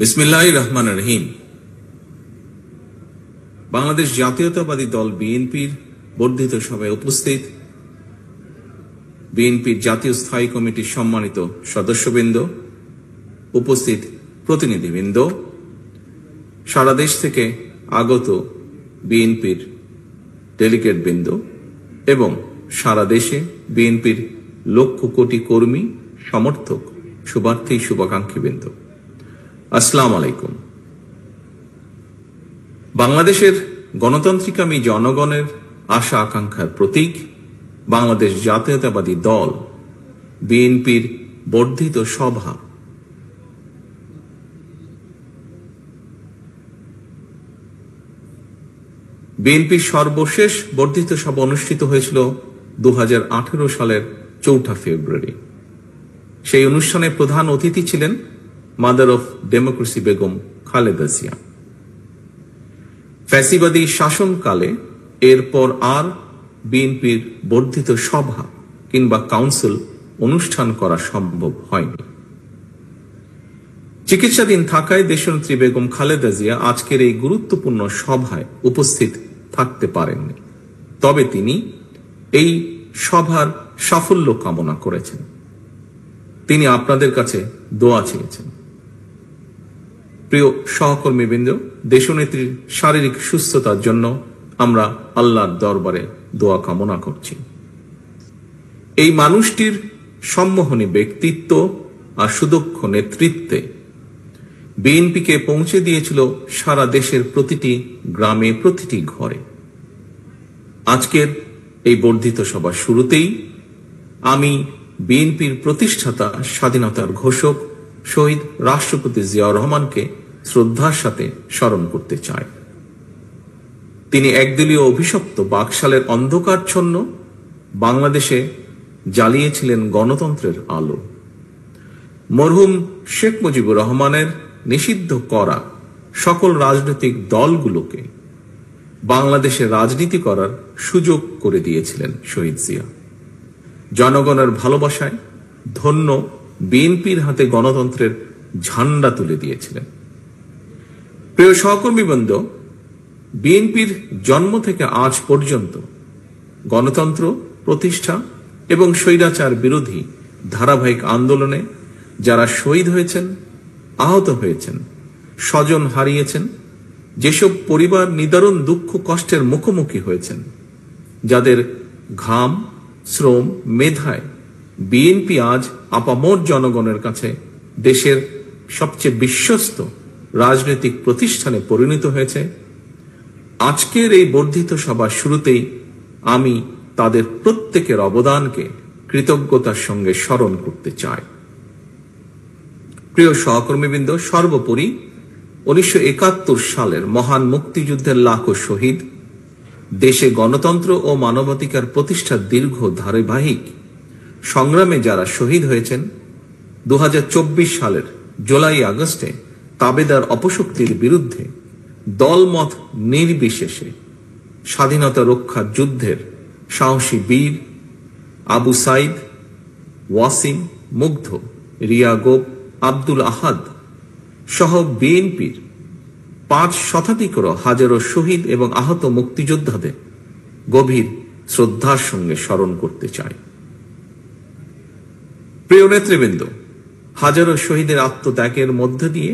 বিসমিল্লাহির রহমানির রহিম। বাংলাদেশ জাতীয়তাবাদী দল বিএনপির বর্ধিত সভায় উপস্থিত বিএনপির জাতীয় স্থায়ী কমিটির সম্মানিত সদস্যবৃন্দ, উপস্থিত প্রতিনিধিবৃন্দ, সারা দেশ থেকে আগত বিএনপির ডেলিগেটবৃন্দ এবং সারা দেশে বিএনপির লক্ষ কোটি কর্মী, সমর্থক, শুভার্থী, শুভাকাঙ্ক্ষীবৃন্দ, আসসালামু আলাইকুম। বাংলাদেশের গণতান্ত্রিকামী জনগণের আশা আকাঙ্ক্ষার প্রতীক বাংলাদেশ জাতীয়তাবাদী দল বিএনপির বর্ধিত সভা বিএনপির সর্বশেষ বর্ধিত সভা অনুষ্ঠিত হয়েছিল 2018 সালের 4 ফেব্রুয়ারি। সেই অনুষ্ঠানে প্রধান অতিথি ছিলেন mother of democracy Begum Khaleda Zia. ফ্যাসিবাদী শাসনকালে এরপর আর বিএনপির বর্ধিত সভা কিংবা কাউন্সিল অনুষ্ঠান করা সম্ভব হয়নি। চিকিৎসাধীন থাকায় দেশনেত্রী বেগম খালেদা জিয়া আজকের এই গুরুত্বপূর্ণ সভায় উপস্থিত থাকতে পারেননি। তবে তিনি এই সভার সাফল্য কামনা করেছেন। তিনি আপনাদের কাছে দোয়া চেয়েছেন। প্রিয় সহকর্মীবৃন্দ, দেশনেত্রীর শারীরিক সুস্থতার জন্য আমরা আল্লাহর দরবারে দোয়া কামনা করছি। এই মানুষটির সম্মোহনী ব্যক্তিত্ব আর সুদক্ষ নেতৃত্বে বিএনপিকে পৌঁছে দিয়েছিল সারা দেশের প্রতিটি গ্রামে, প্রতিটি ঘরে। আজকের এই বর্ধিত সভা শুরুতেই আমি বিএনপির প্রতিষ্ঠাতা, স্বাধীনতার ঘোষক শহীদ রাষ্ট্রপতি জিয়াউর রহমানকে শ্রদ্ধার সাথে স্মরণ করতে চাই। তিনি একদলীয় অভিশপ্ত বাকশালের অন্ধকারচ্ছন্ন বাংলাদেশে জ্বালিয়েছিলেন গণতন্ত্রের আলো। মরহুম শেখ মুজিবুর রহমানের নিষিদ্ধ করা সকল রাজনৈতিক দলগুলোকে বাংলাদেশে রাজনীতি করার সুযোগ করে দিয়েছিলেন শহীদ জিয়া। জনগণের ভালোবাসায় ধন্য বিএনপির হাতে গণতন্ত্রের ঝান্ডা তুলে দিয়েছিলেন। প্রিয় সহকর্মীবৃন্দ, বিএনপির জন্ম থেকে আজ পর্যন্ত গণতন্ত্র প্রতিষ্ঠা এবং স্বৈরাচার বিরোধী ধারাবাহিক আন্দোলনে যারা শহীদ হয়েছেন, আহত হয়েছেন, স্বজন হারিয়েছেন, যেসব পরিবার নিদারুণ দুঃখ কষ্টের মুখোমুখি হয়েছেন, যাদের ঘাম, শ্রম, মেধায় বিএনপি আজ আপামর জনগণের কাছে দেশের সবচেয়ে বিশ্বস্ত রাজনৈতিক প্রতিষ্ঠানে পরিণত হয়েছে, আজকের এই বর্ধিত সভার শুরুতেই আমি তাদের প্রত্যেকের অবদানকে কৃতজ্ঞতার সঙ্গে স্মরণ করতে চাই। প্রিয় সহকর্মীবৃন্দ, সর্বোপরি 1971 সালের মহান মুক্তিযুদ্ধের লাখো শহীদ, দেশে গণতন্ত্র ও মানবাধিকার প্রতিষ্ঠার দীর্ঘ ধারাবাহিক সংগ্রামে যারা শহীদ হয়েছেন, 2024 সালের জুলাই আগস্টে তাবেদার অপশক্তির বিরুদ্ধে দলমত নির্বিশেষে স্বাধীনতা রক্ষা যুদ্ধের সাহসী বীর আবু সাইদ, ওয়াসিম, মুগ্ধ, রিয়া গোপ, আব্দুল আহাদ সহ বিএনপির 5 শতাধিকেরও হাজারো শহীদ এবং আহত মুক্তিযোদ্ধাদের গভীর শ্রদ্ধার সঙ্গে স্মরণ করতে চাই। প্রিয় নেতৃবৃন্দ, হাজারো শহীদের আত্মত্যাগের মধ্য দিয়ে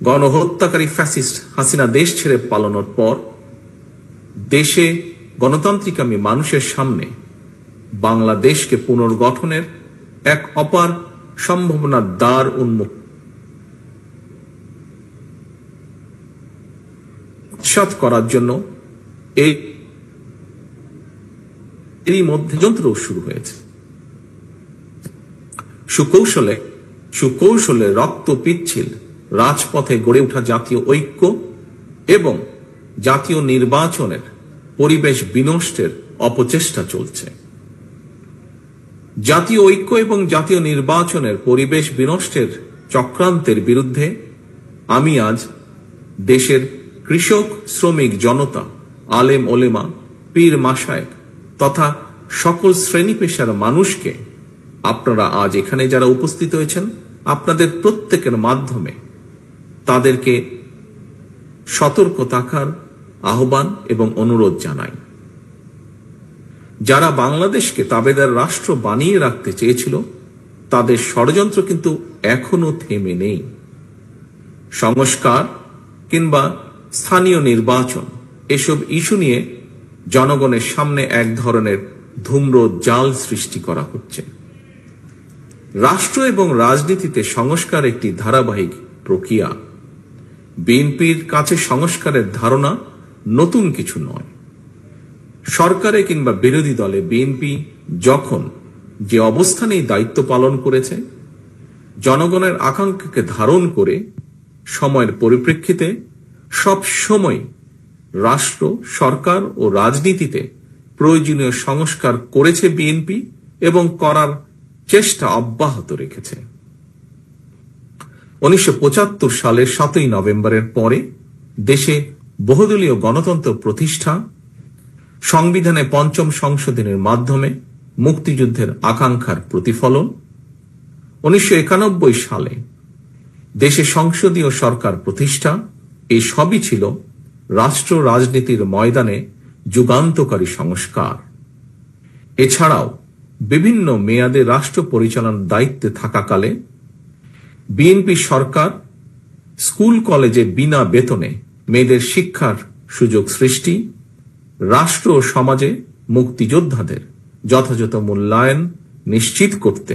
গণহত্যাকারী ফ্যাসিস্ট হাসিনা দেশ ছেড়ে পালানোর পর দেশে গণতান্ত্রিকামী মানুষের সামনে বাংলাদেশকে পুনর্গঠনের এক অপার সম্ভাবনার দ্বার উৎসাহ করার জন্য এরই মধ্যে যন্ত্র শুরু হয়েছে। সুকৌশলে রক্ত পিচ্ছিল রাজপথে গড়ে ওঠা জাতীয় ঐক্য এবং জাতীয় নির্বাচনের পরিবেশ বিনষ্টের অপচেষ্টা চলছে। জাতীয় ঐক্য এবং জাতীয় নির্বাচনের পরিবেশ বিনষ্টের চক্রান্তের বিরুদ্ধে আমি আজ দেশের কৃষক, শ্রমিক জনতা, আলেম ওলেমা, পীর মাশায়েখ তথা সকল শ্রেণী পেশার মানুষকে আপনারা আজ এখানে যারা উপস্থিত হয়েছেন আপনাদের প্রত্যেকের মাধ্যমে তাদেরকে সতর্ক থাকার আহ্বান এবং অনুরোধ জানাই। যারা বাংলাদেশকে তাবেদার রাষ্ট্র বানিয়ে রাখতে চেয়েছিল তাদের ষড়যন্ত্র কিন্তু এখনো থেমে নেই। সংস্কার কিংবা স্থানীয় নির্বাচন এসব ইস্যু নিয়ে জনগণের সামনে এক ধরনের ধূম্র জাল সৃষ্টি করা হচ্ছে। রাষ্ট্র এবং রাজনীতিতে সংস্কার একটি ধারাবাহিক প্রক্রিয়া। বিএনপির কাছে সংস্কারের ধারণা নতুন কিছু নয়। সরকারে কিংবা বিরোধী দলে বিএনপি যখন যে অবস্থানেই দায়িত্ব পালন করেছে, জনগণের আকাঙ্ক্ষাকে ধারণ করে সময়ের পরিপ্রেক্ষিতে সব সময় রাষ্ট্র, সরকার ও রাজনীতিতে প্রয়োজনীয় সংস্কার করেছে বিএনপি এবং করার চেষ্টা অব্যাহত রেখেছে। 1975 সালের 7ই নভেম্বরের পরে দেশে বহুদলীয় গণতন্ত্র প্রতিষ্ঠা, সংবিধানে ৫ম সংশোধনের মাধ্যমে মুক্তিযুদ্ধের আকাঙ্ক্ষার প্রতিফলন, 1991 সালে দেশে সংসদীয় সরকার প্রতিষ্ঠা, এই সবই ছিল রাষ্ট্র রাজনীতির ময়দানে যুগান্তকারী সংস্কার। এছাড়াও বিভিন্ন মেয়াদে রাষ্ট্র পরিচালনার দায়িত্বে থাকাকালে বিএনপি সরকার স্কুল কলেজে বিনা বেতনে মেয়েদের শিক্ষার সুযোগ সৃষ্টি, রাষ্ট্র ও সমাজে মুক্তিযোদ্ধাদের যথাযথ মূল্যায়ন নিশ্চিত করতে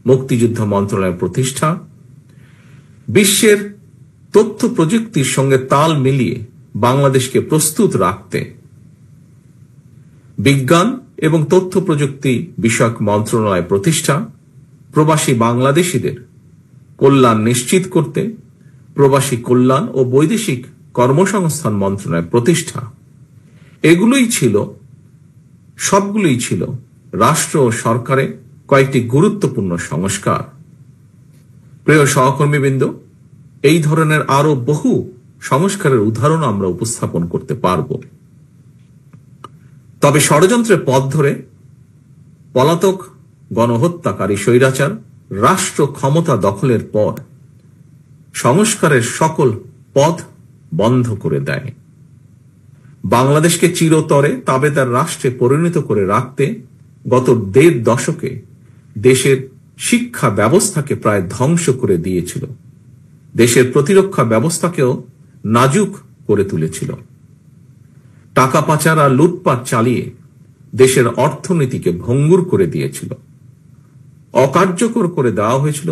মুক্তিযুদ্ধ মন্ত্রণালয় প্রতিষ্ঠা, বিশ্বের তথ্য প্রযুক্তির সঙ্গে তাল মিলিয়ে বাংলাদেশকে প্রস্তুত রাখতে বিজ্ঞান এবং তথ্য প্রযুক্তি বিষয়ক মন্ত্রণালয় প্রতিষ্ঠা, প্রবাসী বাংলাদেশীদের কল্যাণ নিশ্চিত করতে প্রবাসী কল্যাণ ও বৈদেশিক কর্মসংস্থান মন্ত্রণালয় প্রতিষ্ঠা, সবগুলোই ছিল রাষ্ট্র ও সরকারে কয়েকটি গুরুত্বপূর্ণ সংস্কার। প্রিয় সহকর্মীবৃন্দ, এই ধরনের আরো বহু সংস্কারের উদাহরণ আমরা উপস্থাপন করতে পারব। তবে ষড়যন্ত্রের পথ ধরে পলাতক গণহত্যাকারী স্বৈরাচার রাষ্ট্র ক্ষমতা দখলের পর সংস্কারের সকল পথ বন্ধ করে দেয়। বাংলাদেশকে চিরতরে তাবেদার রাষ্ট্রে পরিণত করে রাখতে গত ১.৫ দশকে দেশের শিক্ষা ব্যবস্থাকে প্রায় ধ্বংস করে দিয়েছিল, দেশের প্রতিরক্ষা ব্যবস্থাকেও নাজুক করে তুলেছিল, টাকা পাচার আর লুটপাট চালিয়ে দেশের অর্থনীতিকে ভঙ্গুর করে দিয়েছিল, অকার্যকর করে দেওয়া হয়েছিল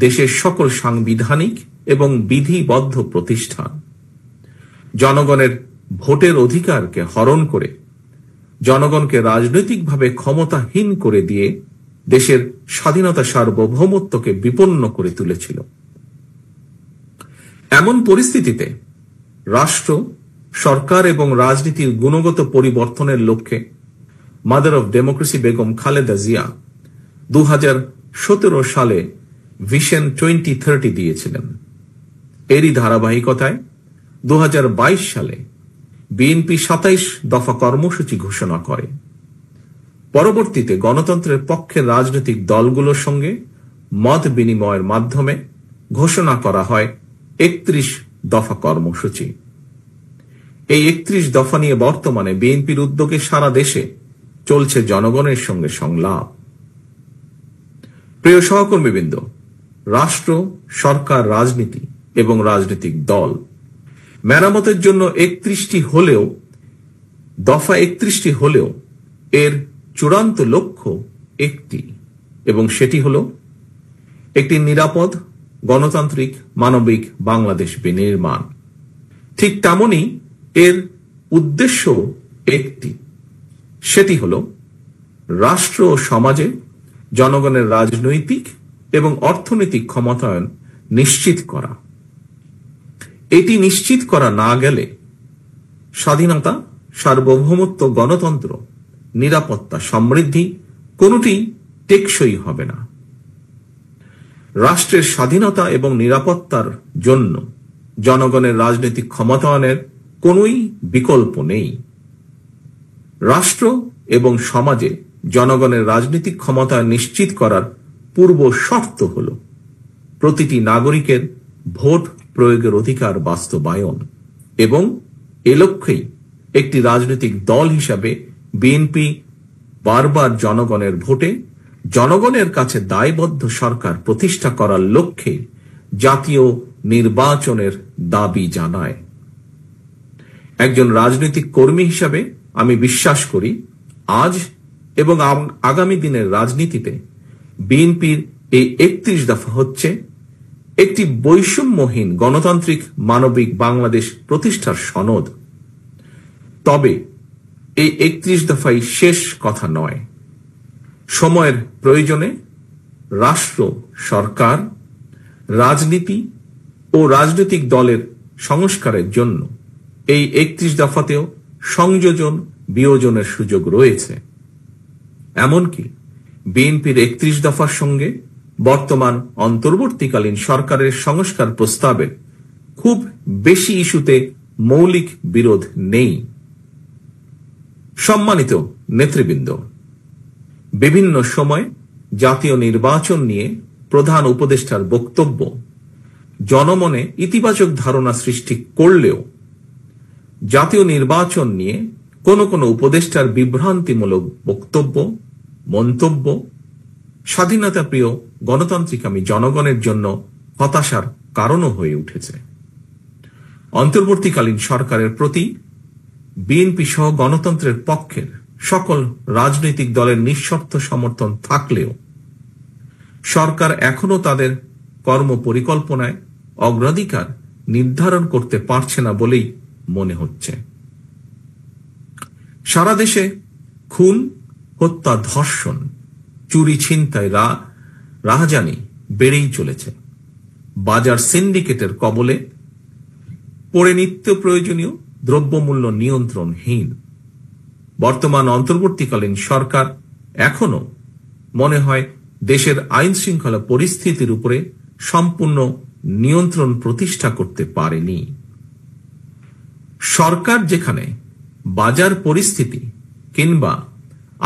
দেশের সকল সাংবিধানিক এবং বিধিবদ্ধ প্রতিষ্ঠান, জনগণের ভোটের অধিকারকে হরণ করে জনগণকে রাজনৈতিকভাবে ক্ষমতাহীন করে দিয়ে দেশের স্বাধীনতা সার্বভৌমত্বকে বিপন্ন করে তুলেছিল। এমন পরিস্থিতিতে রাষ্ট্র, সরকার এবং রাজনীতির গুণগত পরিবর্তনের লক্ষ্যে mother of democracy Begum Khaleda Zia 2017 সালে ভিশন 2030 দিয়েছিলেন। এরই ধারাবাহিকতায় 2022 সালে বিএনপি 27 দফা কর্মসূচি ঘোষণা করে। পরবর্তীতে গণতন্ত্রের পক্ষের রাজনৈতিক দলগুলোর সঙ্গে মত বিনিময়ের মাধ্যমে ঘোষণা করা হয় 31 দফা কর্মসূচি। এই 31 দফা নিয়ে বর্তমানে বিএনপির উদ্যোগে সারা দেশে চলছে জনগণের সঙ্গে সংলাপ। প্রিয় সহকর্মীবৃন্দ, রাষ্ট্র, সরকার, রাজনীতি এবং রাজনৈতিক দল মেরামতের জন্য 31টি হলেও, দফা 31টি হলেও এর চূড়ান্ত লক্ষ্য একটি, এবং সেটি হল একটি নিরাপদ, গণতান্ত্রিক, মানবিক বাংলাদেশ বিনির্মাণ। ঠিক তেমনি এর উদ্দেশ্য একটি, সেটি হল রাষ্ট্র ও সমাজে জনগণের রাজনৈতিক এবং অর্থনৈতিক ক্ষমতায়ন নিশ্চিত করা। এটি নিশ্চিত করা না গেলে স্বাধীনতা, সার্বভৌমত্ব, গণতন্ত্র, নিরাপত্তা, সমৃদ্ধি কোনটি টেকসই হবে না। রাষ্ট্রের স্বাধীনতা এবং নিরাপত্তার জন্য জনগণের রাজনৈতিক ক্ষমতায়নের কোনোই বিকল্প নেই। রাষ্ট্র এবং সমাজে জনগণের রাজনৈতিক ক্ষমতা নিশ্চিত করার পূর্ব শর্ত হল প্রতিটি নাগরিকের ভোট প্রয়োগের অধিকার বাস্তবায়ন এবং এ লক্ষ্যেই একটি রাজনৈতিক দল হিসাবে বিএনপি বারবার জনগণের ভোটে জনগণের কাছে দায়বদ্ধ সরকার প্রতিষ্ঠা করার লক্ষ্যে জাতীয় নির্বাচনের দাবি জানায়। একজন রাজনৈতিক কর্মী হিসাবে আমি বিশ্বাস করি আজ এবং আগামী দিনের রাজনীতিতে বিএনপির এই 31 দফা হচ্ছে একটি বৈষম্যহীন গণতান্ত্রিক মানবিক বাংলাদেশ প্রতিষ্ঠার সনদ। তবে এই 31 দফাই শেষ কথা নয়। সময়ের প্রয়োজনে রাষ্ট্র, সরকার, রাজনীতি ও রাজনৈতিক দলের সংস্কারের জন্য এই 31 দফাতেও সংযোজন বিয়োজনের সুযোগ রয়েছে। এমনকি বিএনপির 31 দফার সঙ্গে বর্তমান অন্তর্বর্তীকালীন সরকারের সংস্কার প্রস্তাবের খুব বেশি ইস্যুতে মৌলিক বিরোধ নেই। সম্মানিত নেতৃবৃন্দ, বিভিন্ন সময় জাতীয় নির্বাচন নিয়ে প্রধান উপদেষ্টার বক্তব্য জনমনে ইতিবাচক ধারণা সৃষ্টি করলেও জাতীয় নির্বাচন নিয়ে কোন কোন উপদেষ্টার বিভ্রান্তিমূলক বক্তব্য, মন্তব্য স্বাধীনতাপ্রিয় গণতান্ত্রিকামী জনগণের জন্য হতাশার কারণও হয়ে উঠেছে। অন্তর্বর্তীকালীন সরকারের প্রতি বিএনপি সহ গণতন্ত্রের পক্ষের সকল রাজনৈতিক দলের নিঃশর্ত সমর্থন থাকলেও সরকার এখনো তাদের কর্ম পরিকল্পনায় অগ্রাধিকার নির্ধারণ করতে পারছে না বলেই মনে হচ্ছে। সারা দেশে খুন, হত্যা, ধর্ষণ, চুরি, ছিনতাই, রাহাজানি বেড়েই চলেছে। বাজার সিন্ডিকেটের কবলে পড়ে নিত্য প্রয়োজনীয় দ্রব্যমূল্য নিয়ন্ত্রণহীন। বর্তমান অন্তর্বর্তীকালীন সরকার এখনো মনে হয় দেশের আইন শৃঙ্খলা পরিস্থিতির উপরে সম্পূর্ণ নিয়ন্ত্রণ প্রতিষ্ঠা করতে পারেনি। সরকার যেখানে বাজার পরিস্থিতি কিংবা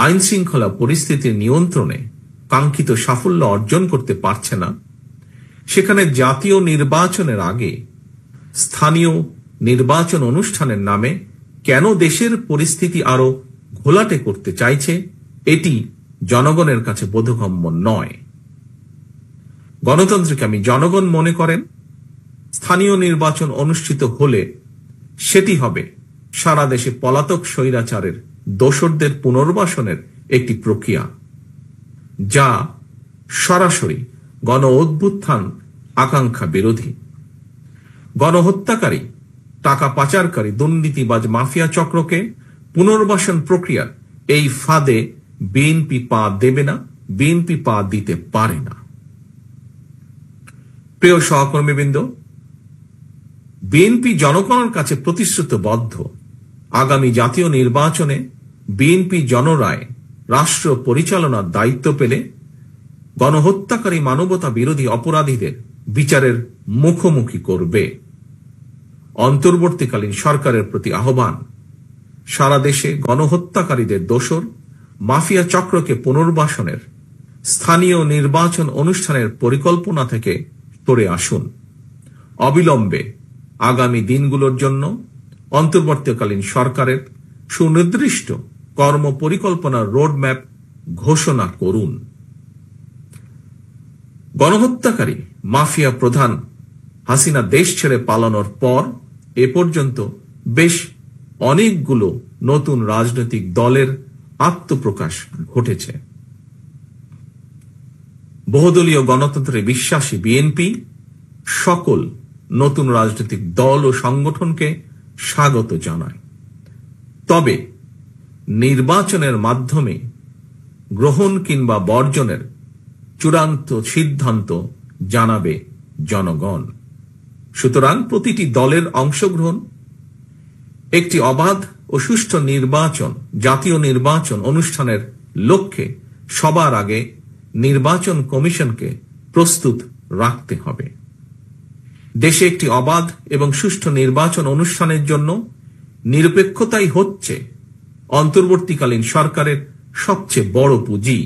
আইন শৃঙ্খলা পরিস্থিতির নিয়ন্ত্রণে কাঙ্ক্ষিত সাফল্য অর্জন করতে পারছে না, সেখানে জাতীয় নির্বাচনের আগে স্থানীয় নির্বাচন অনুষ্ঠানের নামে কেন দেশের পরিস্থিতি আরো ঘোলাটে করতে চাইছে, এটি জনগণের কাছে বোধগম্য নয়। গণতন্ত্রকামী জনগণ মনে করেন স্থানীয় নির্বাচন অনুষ্ঠিত হলে সেটি হবে সারা দেশে পলাতক স্বৈরাচারের দোসরদের পুনর্বাসনের একটি প্রক্রিয়া, যা সরাসরি গণ অভ্যুত্থান আকাঙ্ক্ষা বিরোধী। গণহত্যাকারী, টাকা পাচারকারী, দুর্নীতিবাজ মাফিয়া চক্রকে পুনর্বাসন প্রক্রিয়ার এই ফাঁদে বিএনপি পা দেবে না, বিএনপি পা দিতে পারে না। প্রিয় সহকর্মীবৃন্দ, বিএনপি জনগণের কাছে প্রতিশ্রুতিবদ্ধ আগামী জাতীয় নির্বাচনে বিএনপি জনরায় রাষ্ট্র পরিচালনার দায়িত্ব পেলে গণহত্যাকারী, মানবতা বিরোধী অপরাধীদের বিচারের মুখোমুখি করবে। অন্তর্বর্তীকালীন সরকারের প্রতি আহ্বান, সারা দেশে গণহত্যাকারীদের দোসর মাফিয়া চক্রকে পুনর্বাসনের স্থানীয় নির্বাচন অনুষ্ঠানের পরিকল্পনা থেকে সরে আসুন। অবিলম্বে আগামী দিনগুলোর জন্য অন্তর্বর্তীকালীন সরকারের সুনির্দিষ্ট কর্ম পরিকল্পনার রোডম্যাপ ঘোষণা করুন। গণহত্যাকারী মাফিয়া প্রধান হাসিনা দেশ ছেড়ে পালানোর পর এ পর্যন্ত বেশ অনেকগুলো নতুন রাজনৈতিক দলের আত্মপ্রকাশ ঘটেছে। বহুদলীয় গণতন্ত্রে বিশ্বাসী বিএনপি সকল নতুন রাজনৈতিক দল ও সংগঠনকে স্বাগত জানায়। তবে নির্বাচনের মাধ্যমে গ্রহণ কিংবা বর্জনের চূড়ান্ত সিদ্ধান্ত জানাবে জনগণ। সুতরাং প্রতিটি দলের অংশগ্রহণ একটি অবাধ ও সুষ্ঠু নির্বাচন, জাতীয় নির্বাচন অনুষ্ঠানের লক্ষ্যে সবার আগে নির্বাচন কমিশনকে প্রস্তুত রাখতে হবে। দেশে একটি অবাধ এবং সুষ্ঠু নির্বাচন অনুষ্ঠানের জন্য নিরপেক্ষতাই হচ্ছে অন্তর্বর্তীকালীন সরকারের সবচেয়ে বড় পুঁজি।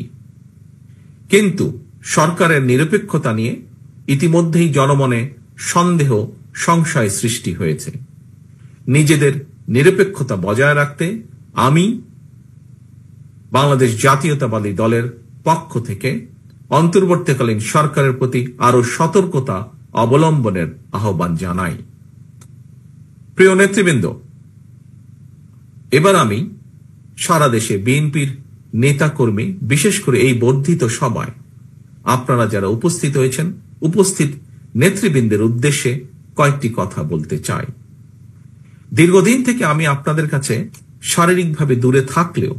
কিন্তু সরকারের নিরপেক্ষতা নিয়ে ইতিমধ্যেই জনমনে সন্দেহ, সংশয় সৃষ্টি হয়েছে। নিজেদের নিরপেক্ষতা বজায় রাখতে আমি বাংলাদেশ জাতীয়তাবাদী দলের পক্ষ থেকে অন্তর্বর্তীকালীন সরকারের প্রতি আরো সতর্কতা অবলম্বনের আহ্বান জানাই। প্রিয় নেতৃবৃন্দ, এবার আমি সারা দেশে বিএনপির নেতাকর্মী, বিশেষ করে এই বর্ধিত সভায় আপনারা যারা উপস্থিত হয়েছেন, উপস্থিত নেতৃবৃন্দের উদ্দেশ্যে কয়েকটি কথা বলতে চাই। দীর্ঘদিন থেকে আমি আপনাদের কাছে শারীরিকভাবে দূরে থাকলেও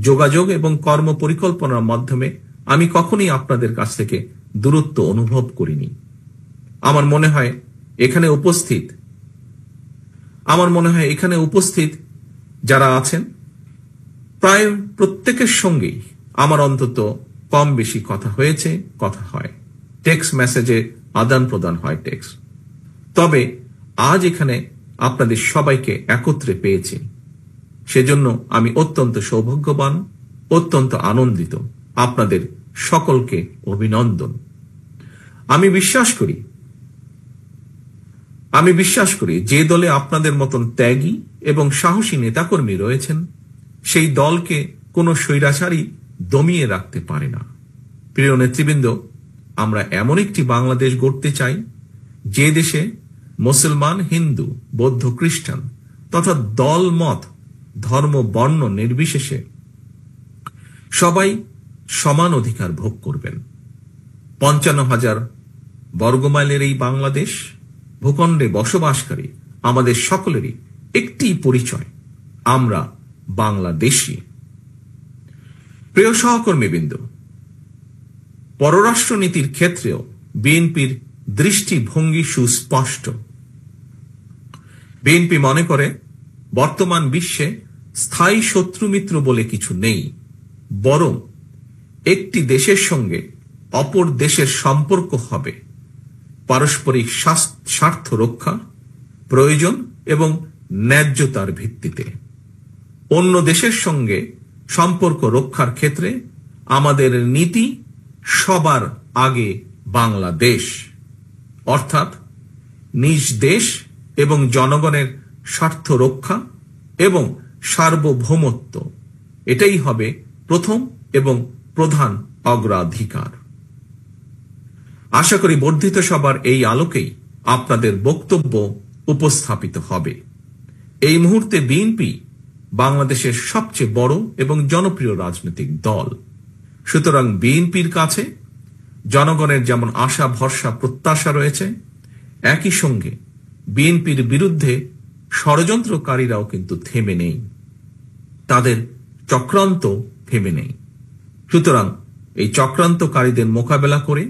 যোগাযোগ এবং কর্ম পরিকল্পনার মাধ্যমে আমি কখনোই আপনাদের কাছ থেকে দূরত্ব অনুভব করিনি। আমার মনে হয় এখানে উপস্থিত যারা আছেন প্রায় প্রত্যেকের সঙ্গেই আমার অন্তত কম বেশি কথা হয়েছে, কথা হয়, টেক্সট মেসেজে আদান প্রদান হয় টেক্সট। তবে আজ এখানে আপনাদের সবাইকে একত্রে পেয়েছি, সেজন্য আমি অত্যন্ত সৌভাগ্যবান, অত্যন্ত আনন্দিত। আপনাদের সকলকে অভিনন্দন। আমি বিশ্বাস করি যে দলে আপনাদের মতন ত্যাগী এবং সাহসী নেতাকর্মী রয়েছেন, সেই দলকে কোনো স্বৈরাচারী দমিয়ে রাখতে পারে না। প্রিয় নেতৃবৃন্দ, আমরা এমন একটি বাংলাদেশ গড়তে চাই যে দেশে মুসলমান, হিন্দু, বৌদ্ধ, খ্রিস্টান তথা দল, মত, ধর্ম, বর্ণ নির্বিশেষে সবাই সমান অধিকার ভোগ করবেন। 55,000 বর্গমাইলের এই বাংলাদেশ ভূখণ্ডে বসবাসকারী আমাদের সকলেরই একটি পরিচয়, আমরা বাংলাদেশী। প্রিয় সহকর্মীবৃন্দ, পররাষ্ট্রনীতির ক্ষেত্রেও বিএনপির দৃষ্টিভঙ্গি সুস্পষ্ট। বিএনপি মনে করে বর্তমান বিশ্বে স্থায়ী শত্রুমিত্র বলে কিছু নেই, বরং একটি দেশের সঙ্গে অপর দেশের সম্পর্ক হবে পারস্পরিক স্বার্থ রক্ষা, প্রয়োজন এবং ন্যায্যতার ভিত্তিতে। অন্য দেশের সঙ্গে সম্পর্ক রক্ষার ক্ষেত্রে আমাদের নীতি সবার আগে বাংলাদেশ, অর্থাৎ নিজ দেশ এবং জনগণের স্বার্থ রক্ষা এবং সার্বভৌমত্ব, এটাই হবে প্রথম এবং প্রধান অগ্রাধিকার। আশা করি বর্ধিত সভার এই আলোকেই আপনাদের বক্তব্য উপস্থাপিত হবে। এই মুহূর্তে বিএনপি বাংলাদেশের সবচেয়ে বড় এবং জনপ্রিয় রাজনৈতিক দল। সুতরাং বিএনপির কাছে জনগণের যেমন আশা, ভরসা, প্রত্যাশা রয়েছে, একই সঙ্গে বিএনপির বিরুদ্ধে ষড়যন্ত্রকারীরাও কিন্তু থেমে নেই, তাদের চক্রান্ত থেমে নেই। সুতরাং এই চক্রান্তকারীদের মোকাবেলা করে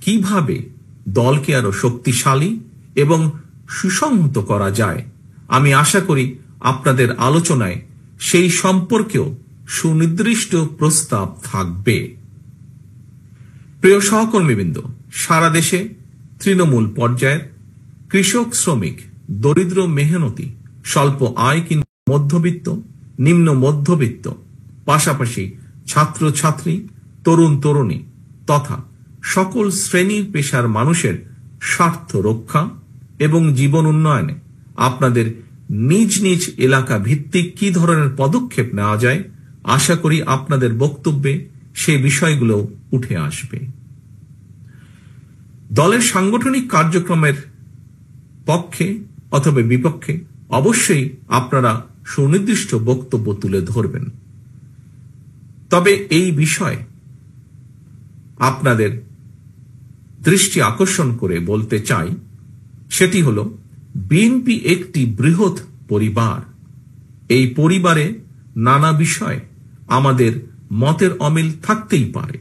কিভাবে দলকে আরো শক্তিশালী এবং সুসংহত করা যায়, আমি আশা করি আপনাদের আলোচনায় সেই সম্পর্কেও সুনির্দিষ্ট প্রস্তাব থাকবে। প্রিয় সহকর্মীবৃন্দ, সারা দেশে তৃণমূল পর্যায়ের কৃষক, শ্রমিক, দরিদ্র, মেহনতি, স্বল্প আয় কিংবা মধ্যবিত্ত, নিম্ন মধ্যবিত্ত, পাশাপাশি ছাত্র ছাত্রী, তরুণ তরুণী তথা সকল শ্রেণীর পেশার মানুষের স্বার্থ রক্ষা এবং জীবন উন্নয়নে আপনাদের নিজ নিজ এলাকা ভিত্তিক কি ধরনের পদক্ষেপ নেওয়া যায়, আশা করি আপনাদের বক্তব্যে সে বিষয়গুলো উঠে আসবে। দলের সাংগঠনিক কার্যক্রমের পক্ষে অথবা বিপক্ষে অবশ্যই আপনারা সুনির্দিষ্ট বক্তব্য তুলে ধরবেন। তবে এই বিষয়ে আপনাদের দৃষ্টি আকর্ষণ করে বলতে চাই, সেটি হল বিএনপি একটি বৃহৎ পরিবার। এই পরিবারে নানা বিষয়ে আমাদের মতের অমিল থাকতেই পারে।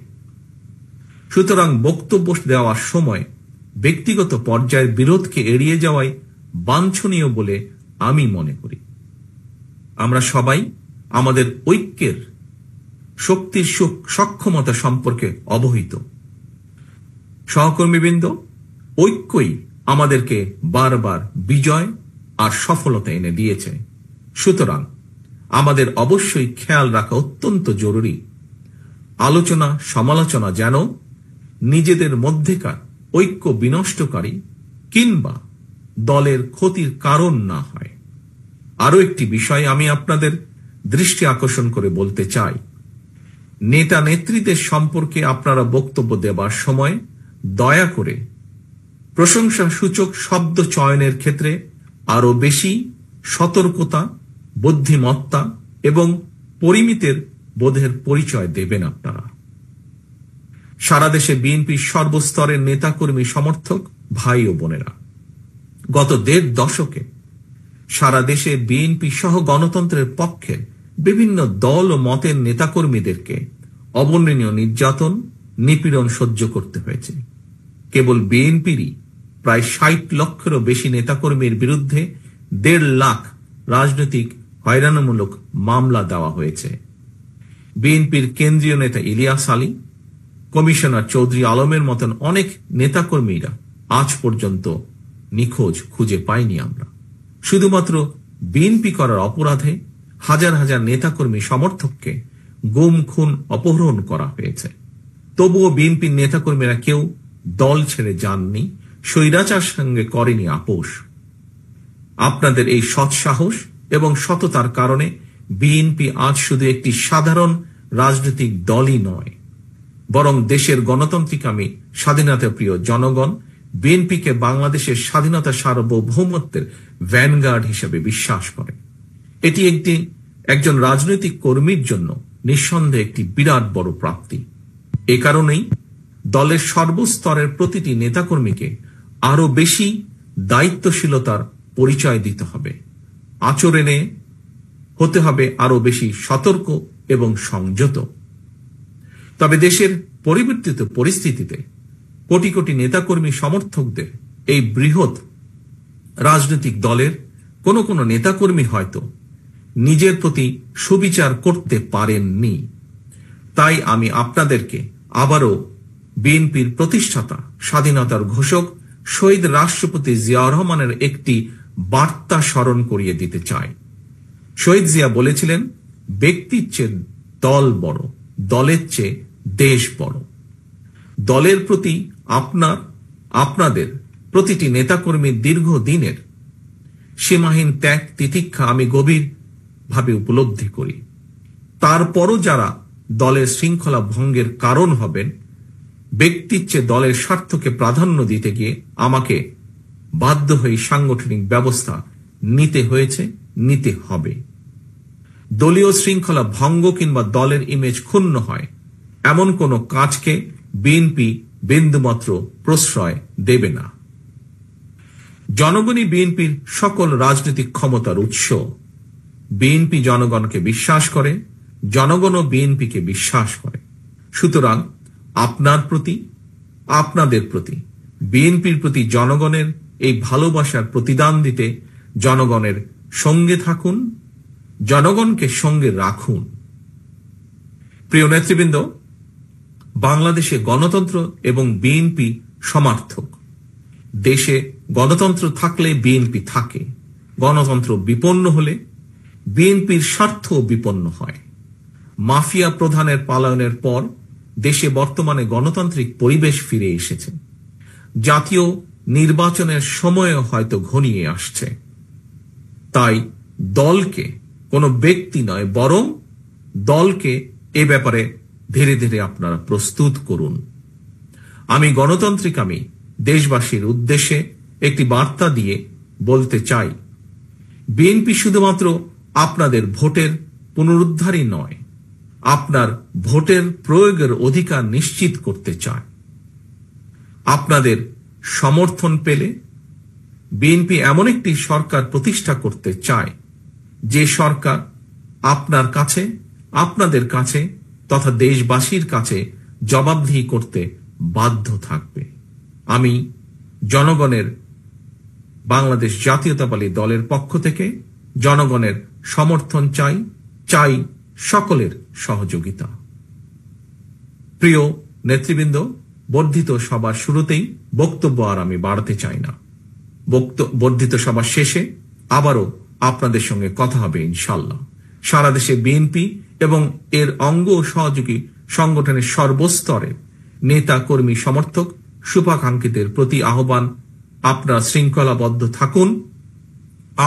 সুতরাং বক্তব্য দেওয়ার সময় ব্যক্তিগত পর্যায়ের বিরোধকে এড়িয়ে যাওয়াই বাঞ্ছনীয় বলে আমি মনে করি। আমরা সবাই আমাদের ঐক্যের শক্তির সক্ষমতা সম্পর্কে অবহিত। সহকর্মীবৃন্দ, ঐক্যই আমাদেরকে বারবার বিজয় আর সফলতা এনে দিয়েছে। সুতরাং আমাদের অবশ্যই খেয়াল রাখা অত্যন্ত জরুরি, আলোচনা সমালোচনা যেন নিজেদের মধ্যেকার ঐক্য বিনষ্টকারী কিংবা দলের ক্ষতির কারণ না হয়। আরো একটি বিষয় আমি আপনাদের দৃষ্টি আকর্ষণ করে বলতে চাই, নেতা নেত্রীদের সম্পর্কে আপনারা বক্তব্য দেবার সময় দয়া করে প্রশংসা সূচক শব্দ চয়নের ক্ষেত্রে আরো বেশি সতর্কতা, বুদ্ধিমত্তা এবং পরিমিতের বোধের পরিচয় দেবেন আপনারা। সারা দেশে বিএনপির সর্বস্তরের নেতাকর্মী সমর্থক ভাই ও বোনেরা, গত ১.৫ দশকে সারা দেশে বিএনপি সহ গণতন্ত্রের পক্ষে বিভিন্ন দল ও মতের নেতাকর্মীদেরকে অবর্ণনীয় নির্যাতন, নিপীড়ন সহ্য করতে হয়েছে। কেবল বিএনপিরই প্রায় ৬০ লক্ষেরও বেশি নেতাকর্মীর বিরুদ্ধে ১.৫ লাখ রাজনৈতিক হয়রানিমূলক মামলা দেওয়া হয়েছে। বিএনপির কেন্দ্রীয় নেতা ইলিয়াস আলী, কমিশনার চৌধুরী আলমের মতন অনেক নেতাকর্মীরা আজ পর্যন্ত নিখোঁজ, খুঁজে পাইনি আমরা। শুধুমাত্র বিএনপি করার অপরাধে হাজার হাজার নেতাকর্মী সমর্থককে গুম, খুন, অপহরণ করা হয়েছে। তবুও বিএনপির নেতাকর্মীরা কেউ দল ছেড়ে যাননি, স্বৈরাচার সঙ্গে করেনি আপোষ। আপনাদের এই সৎসাহস এবং সততার কারণে বিএনপি আজ শুধু একটি সাধারণ রাজনৈতিক দলই নয়, বরং দেশের গণতান্ত্রিকামী স্বাধীনতা প্রিয় জনগণ বিএনপিকে বাংলাদেশের স্বাধীনতা সার্বভৌমত্বের ভ্যানগার্ড হিসেবে বিশ্বাস করে। এটি একজন রাজনৈতিক কর্মীর জন্য নিঃসন্দেহে একটি বিরাট বড় প্রাপ্তি। এ কারণেই দলের সর্বস্তরের প্রতিটি নেতাকর্মীকে আরো বেশি দায়িত্বশীলতার পরিচয় দিতে হবে, আচরণে হতে হবে আরো বেশি সতর্ক এবং সংযত। তবে দেশের পরিবর্তিত পরিস্থিতিতে কোটি কোটি নেতাকর্মী সমর্থকদের এই বৃহৎ রাজনৈতিক দলের কোনো কোনো নেতাকর্মী হয়তো নিজের প্রতি সুবিচার করতে পারেননি। তাই আমি আপনাদেরকে আবারও বিএনপির প্রতিষ্ঠাতা, স্বাধীনতার ঘোষক শহীদ রাষ্ট্রপতি জিয়াউর রহমানের একটি বার্তা স্মরণ করিয়ে দিতে চাই। শহীদ জিয়া বলেছিলেন, ব্যক্তির চেয়ে দল বড়, দলের চেয়ে দেশ বড়। দলের প্রতি আপনাদের প্রতিটি নেতাকর্মীর দীর্ঘদিনের সীমাহীন ত্যাগ তিতিক্ষা আমি গভীরভাবে উপলব্ধি করি। তারপরও যারা দলের শৃঙ্খলা ভঙ্গের কারণ হবেন, ব্যক্তির চেয়ে দলের স্বার্থকে প্রাধান্য দিতে গিয়ে আমাকে বাধ্য হয়ে সাংগঠনিক ব্যবস্থা নিতে হয়েছে, নিতে হবে। দলীয় শৃঙ্খলা ভঙ্গ কিংবা দলের ইমেজ ক্ষুণ্ণ হয় এমন কোন কাজকে বিএনপি বিন্দুমাত্র প্রশ্রয় দেবে না। জনগণই বিএনপির সকল রাজনৈতিক ক্ষমতার উৎস। বিএনপি জনগণকে বিশ্বাস করে, জনগণও বিএনপিকে বিশ্বাস করে। সুতরাং আপনার প্রতি, আপনাদের প্রতি, বিএনপির প্রতি জনগণের এই ভালোবাসার প্রতিদান দিতে জনগণের সঙ্গে থাকুন, জনগণকে সঙ্গে রাখুন। প্রিয় নেতৃবৃন্দ, বাংলাদেশে গণতন্ত্র এবং বিএনপি সমার্থক। দেশে গণতন্ত্র থাকলে বিএনপি থাকে, গণতন্ত্র বিপন্ন হলে বিএনপির স্বার্থ বিপন্ন হয়। মাফিয়া প্রধানের পলায়নের পর দেশে বর্তমানে গণতান্ত্রিক পরিবেশ ফিরে এসেছে। জাতীয় নির্বাচনের সময় হয়তো ঘনিয়ে আসছে। তাই দলকে কোনো ব্যক্তি নয়, বরং দলকে এ ব্যাপারে ধীরে ধীরে আপনারা প্রস্তুত করুন। আমি গণতান্ত্রিকামী দেশবাসীর উদ্দেশ্যে একটি বার্তা দিয়ে বলতে চাই, বিএনপি শুধুমাত্র আপনাদের ভোটের পুনরুদ্ধারই নয়, আপনার ভোটের প্রয়োগের অধিকার নিশ্চিত করতে চায়। আপনাদের সমর্থন পেলে বিএনপি এমন একটি সরকার প্রতিষ্ঠা করতে চায় যে সরকার আপনার কাছে, আপনাদের কাছে তথা দেশবাসীর কাছে জবাবদিহি করতে বাধ্য থাকবে। আমি জনগণের বাংলাদেশ জাতীয়তাবাদী দলের পক্ষ থেকে জনগণের সমর্থন চাই সকলের সহযোগিতা। প্রিয় নেতৃবৃন্দ, বর্ধিত সভার শুরুতেই বক্তব্য আর আমি বাড়াতে চাই না। বর্ধিত সভা শেষে আবারও আপনাদের সঙ্গে কথা হবে ইনশাল্লাহ। সারা দেশে বিএনপি এবং এর অঙ্গ ও সহযোগী সংগঠনের সর্বস্তরে নেতা কর্মী সমর্থক শুভাকাঙ্ক্ষীদের প্রতি আহ্বান, আপনারা শৃঙ্খলাবদ্ধ থাকুন।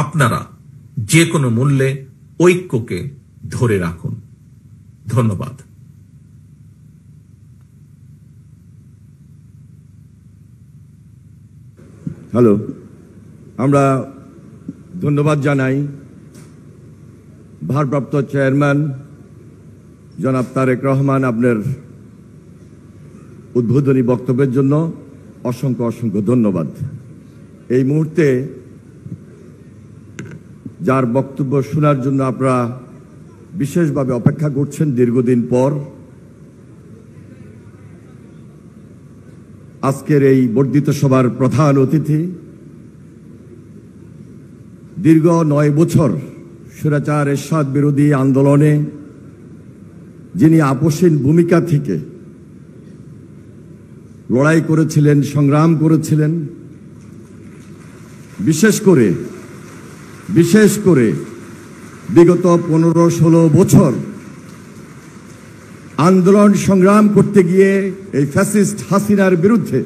আপনারা যে কোনো মূল্যে ঐক্যকে ধরে রাখুন। ধন্যবাদ। হ্যালো, আমরা ধন্যবাদ জানাই ভারপ্রাপ্ত চেয়ারম্যান জনাব তারেক রহমান আপনার উদ্বোধনী বক্তব্যের জন্য অসংখ্য অসংখ্য ধন্যবাদ। এই মুহূর্তে যার বক্তব্য শোনার জন্য আপনারা বিশেষভাবে অপেক্ষা করছেন দীর্ঘদিন পর, আজকের এই বর্ধিত সভার প্রধান অতিথি, দীর্ঘ 9 বছর স্বৈরাচার এরশাদ বিরোধী আন্দোলনে যিনি আপসহীন ভূমিকা থেকে লড়াই করেছিলেন, সংগ্রাম করেছিলেন, বিশেষ করে বিগত 15-16 বছর আন্দোলন সংগ্রাম করতে গিয়ে এই ফ্যাসিস্ট হাসিনার বিরুদ্ধে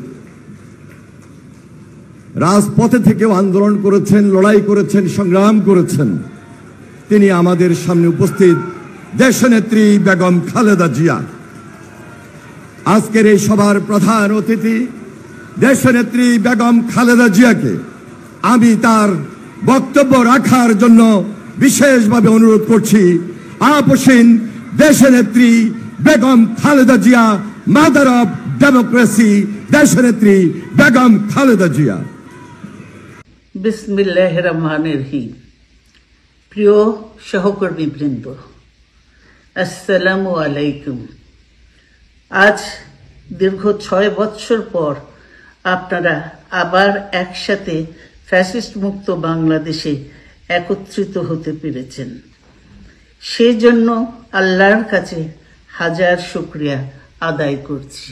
রাজপথে থেকেও আন্দোলন করেছেন, লড়াই করেছেন, সংগ্রাম করেছেন। তিনি আমাদের সামনে উপস্থিত দেশনেত্রী বেগম খালেদা জিয়া। আজকের এই সভার প্রধান অতিথি দেশনেত্রী বেগম খালেদা জিয়াকে আমি তার বক্তব্য রাখার জন্য বিশেষভাবে অনুরোধ করছি। আপসহীন দেশনেত্রী Begum Khaleda Zia, mother of democracy, দেশনেত্রী বেগম খালেদা জিয়া। বিসমিল্লাহির রহমানির রহিম। প্রিয় সহকর্মীবৃন্দ, আসসালামু আলাইকুম। আজ দীর্ঘ 6 বৎসর পর আপনারা আবার একসাথে ফ্যাসিস্ট মুক্ত বাংলাদেশে একত্রিত হতে পেরেছেন। সেজন্য আল্লাহর কাছে হাজার শুকরিয়া আদায় করছি।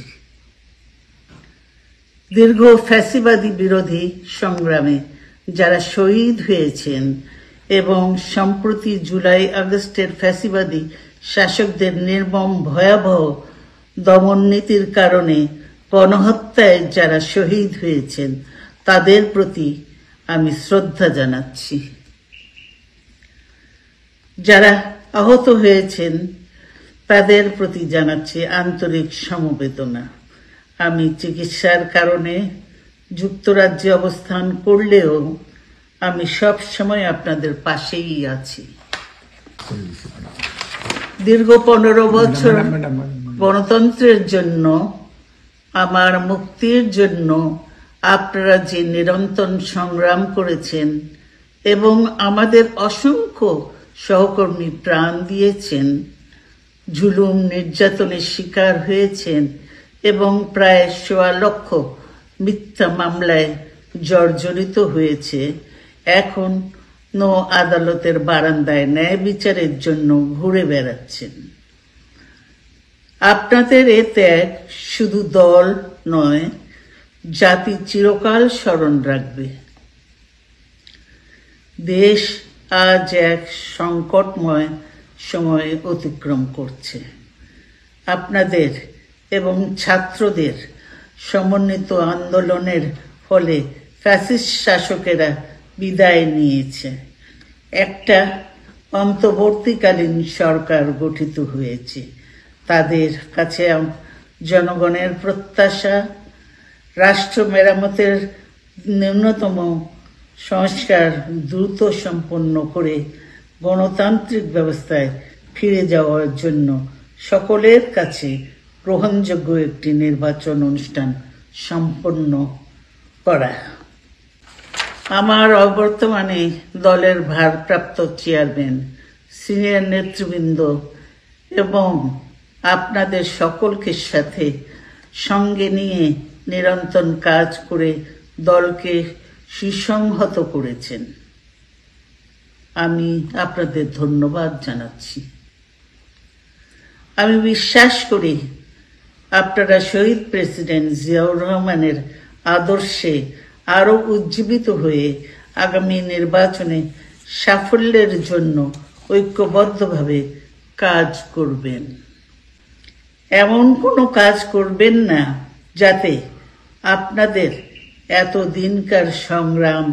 দীর্ঘ ফ্যাসিবাদী বিরোধী সংগ্রামে যারা শহীদ হয়েছেন এবং সম্প্রতি জুলাই আগস্টের ফ্যাসিবাদী শাসকদের নির্মম ভয়াবহ দমন নীতির কারণে গণহত্যায় যারা শহীদ হয়েছেন তাদের প্রতি আমি শ্রদ্ধা জানাচ্ছি। যারা আহত হয়েছেন তাদের প্রতি জানাচ্ছি আন্তরিক সমবেদনা। আমি চিকিৎসার কারণে যুক্তরাজ্যে অবস্থান করলেও আমি সব সময় আপনাদের পাশেই আছি। দীর্ঘ 15 বছর গণতন্ত্রের জন্য, আমার মুক্তির জন্য আপনারা যে নিরন্তর সংগ্রাম করেছেন এবং আমাদের অসংখ্য সহকর্মী প্রাণ দিয়েছেন, জুলুম নির্যাতনের শিকার হয়েছেন এবং প্রায় 1.25 লক্ষ মিথ্যা মামলায় জর্জরিত হয়েছে, এখন আদালতের বারান্দায় ন্যায় বিচারের জন্য ঘুরে বেড়াচ্ছেন। আপনাদের এ ত্যাগ শুধু দল নয়, জাতি চিরকাল স্মরণ রাখবে। দেশ আজ এক সংকটময় সময় অতিক্রম করছে। আপনাদের এবং ছাত্রদের সমন্বিত আন্দোলনের ফলে ফ্যাসিস্ট শাসকেরা বিদায় নিয়েছে। একটা অন্তর্বর্তীকালীন সরকার গঠিত হয়েছে। তাদের কাছে জনগণের প্রত্যাশা, রাষ্ট্র মেরামতের ন্যূনতম সংস্কার দ্রুত সম্পন্ন করে গণতান্ত্রিক ব্যবস্থায় ফিরে যাওয়ার জন্য সকলের কাছে গ্রহণযোগ্য একটি নির্বাচন অনুষ্ঠান সম্পন্ন করা। আমার অবর্তমানে দলের ভারপ্রাপ্ত চেয়ারম্যান, সিনিয়র নেতৃবৃন্দ এবং আপনাদের সকলকে সাথে সঙ্গে নিয়ে নিরন্তর কাজ করে দলকে সুসংহত করেছেন। আমি আপনাদের ধন্যবাদ জানাচ্ছি। আমি বিশ্বাস করি আপনারা শহীদ প্রেসিডেন্ট জিয়াউর রহমানের আদর্শে আরো উজ্জীবিত হয়ে আগামী নির্বাচনে সাফল্যের জন্য ঐক্যবদ্ধভাবে কাজ করবেন। এমন কোনো কাজ করবেন না যাতে আপনাদের এতদিনকার সংগ্রাম,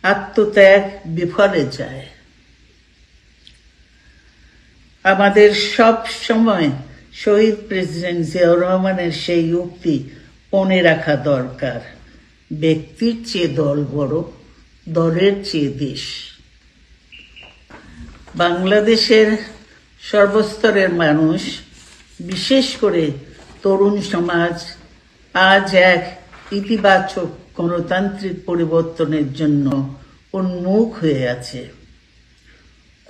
আত্মত্যাগ বিফলে যায়। আমাদের সব সময় শহীদ প্রেসিডেন্ট জিয়াউর রহমানের সেই উক্তি মনে রাখা দরকার, ব্যক্তির চেয়ে দল বড়, দলের চেয়ে দেশ। বাংলাদেশের সর্বস্তরের মানুষ, বিশেষ করে তরুণ সমাজ আজ এক ইতিবাচক গণতান্ত্রিক পরিবর্তনের জন্য উন্মুখ হয়ে আছে।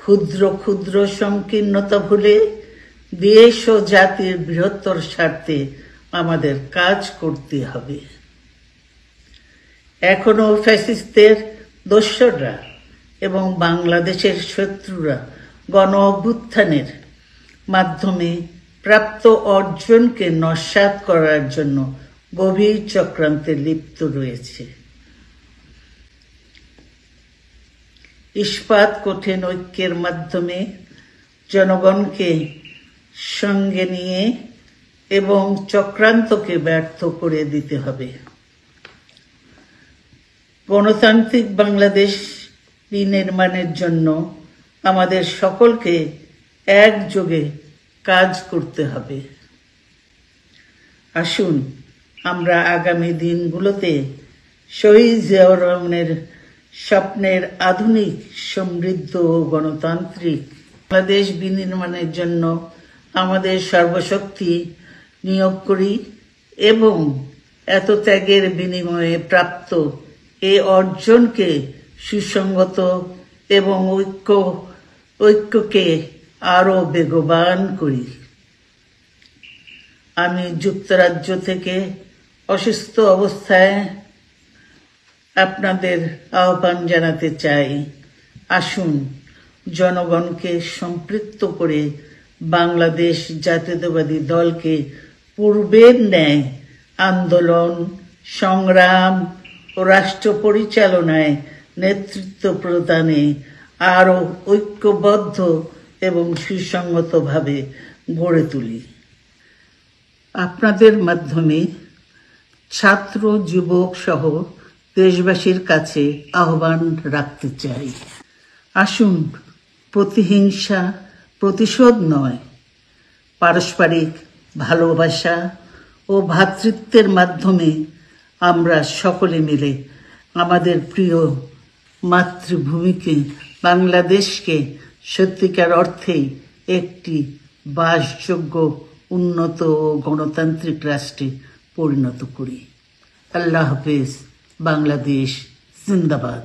ক্ষুদ্র ক্ষুদ্র সংকীর্ণতা ভুলে দেশ ও জাতির বৃহত্তর স্বার্থে আমাদের কাজ করতে হবে। এখনো ফ্যাসিস্টদের দোসররা এবং বাংলাদেশের শত্রুরা গণ অভ্যুত্থানের মাধ্যমে প্রাপ্ত অর্জনকে নস্যাৎ করার জন্য গভীর চক্রান্তে লিপ্ত রয়েছে। ইস্পাত কঠিন ঐক্যের মাধ্যমে জনগণকে সঙ্গে নিয়ে এবং চক্রান্তকে ব্যর্থ করে দিতে হবে। গণতান্ত্রিক বাংলাদেশ বিনির্মাণের জন্য আমাদের সকলকে একযোগে কাজ করতে হবে। আসুন আমরা আগামী দিনগুলোতে শহীদ জিয়াউর রহমানের স্বপ্নের আধুনিক, সমৃদ্ধ ও গণতান্ত্রিক বাংলাদেশ বিনির্মাণের জন্য আমাদের সর্বশক্তি নিয়োগ করি এবং এত ত্যাগের বিনিময়ে প্রাপ্ত এই অর্জনকে সুসংগত এবং ঐক্যকে আরো বেগবান করি। আমি যুক্তরাজ্য থেকে অসুস্থ অবস্থায় আপনাদের আহ্বান জানাতে চাই, আসুন জনগণকে সম্পৃক্ত করে বাংলাদেশ জাতীয়তাবাদী দলকে পূর্বের ন্যায় আন্দোলন, সংগ্রাম ও রাষ্ট্র পরিচালনায় নেতৃত্ব প্রদানে আরো ঐক্যবদ্ধ এবং সুসংগতভাবে গড়ে তুলি। আপনাদের মাধ্যমে ছাত্র, যুবক সহ দেশবাসীর কাছে আহ্বান রাখতে চাই, আসুন প্রতিহিংসা, প্রতিশোধ নয়, পারস্পরিক ভালোবাসা ও ভ্রাতৃত্বের মাধ্যমে আমরা সকলে মিলে আমাদের প্রিয় মাতৃভূমিকে, বাংলাদেশকে সত্যিকার অর্থেই একটি বাসযোগ্য, উন্নত ও গণতান্ত্রিক রাষ্ট্রে পরিণত করি। আল্লাহ হাফেজ। বাংলাদেশ জিন্দাবাদ।